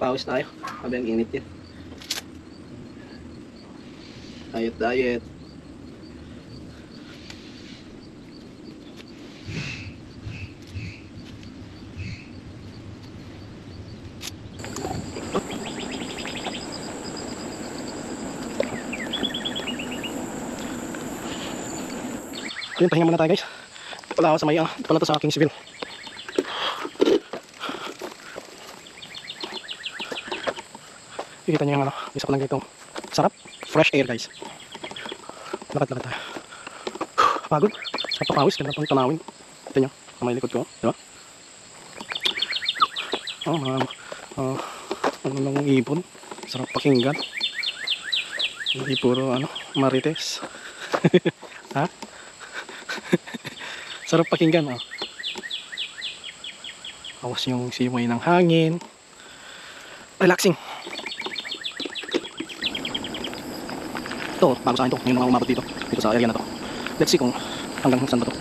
Papawis tayo. Sabi ang init yan. Diet, diet. Ayun, pahinga muna tayo guys. Wala ako sa may pala to sa Kingsville. Kikita nyo yung isa ko lang dito. Sarap, fresh air guys. Lakad-lakad tayo. Pagod, sarap papawis, ganda pang tanawin. Ito nyo, sa may likod ko, diba? Ano lang ibon. Sarap pakinggan. Hindi puro marites. Ha? Sarap pakinggan, oh. Awas yung siway ng hangin. Relaxing. Ito, bago sa akin to. Yung mga umabot dito. Dito sa area na to. Let's see kung hanggang saan ba to.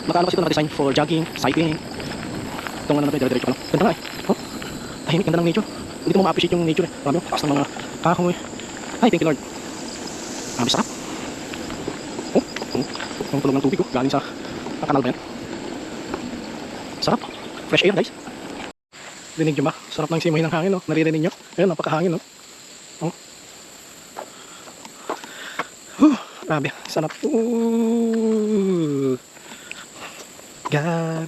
Nakaano kasi ito naka-design for jogging, cycling. Itong ano na ito, dire-diretso pa lang. Ganda nga eh. Oh, tahimik, ganda ng nature. Hindi ko ma-appreciate yung nature eh. Marami yung taas ng mga kahoy. Ay, thank you Lord. Marami sarap. Yung tulog ng tubig oh. Galing sa kanal ba yan? Sarap. Fresh air guys. Dinig nyo ba? Sarap ng simoy ng hangin oh. Naririnig nyo? Ayun, napakahangin oh. Oh. Grabe, sarap. Ooh. God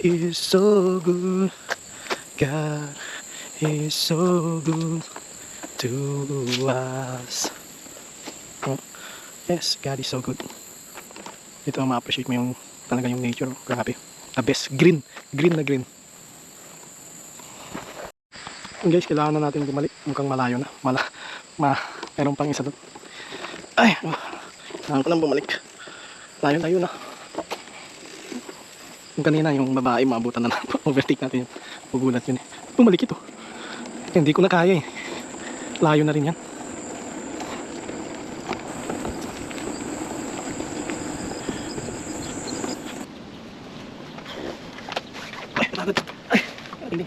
is so good. God is so good to us. Oh. Yes, God is so good. Ito ang ma-appreciate mo yung talaga yung nature. Grabe. The best. Green. Green na green. Guys, kailangan na natin bumalik. Mukhang malayo na. Meron pang isa doon. Ay, kailangan ko lang bumalik. Layo na. Yung kanina, yung babae, maabutan na na. Overtake natin yun. Pugulat yun eh. Bumalik ito. Hindi ko na kaya eh. Layo na rin yan. Ay, pagod. Ay, hindi.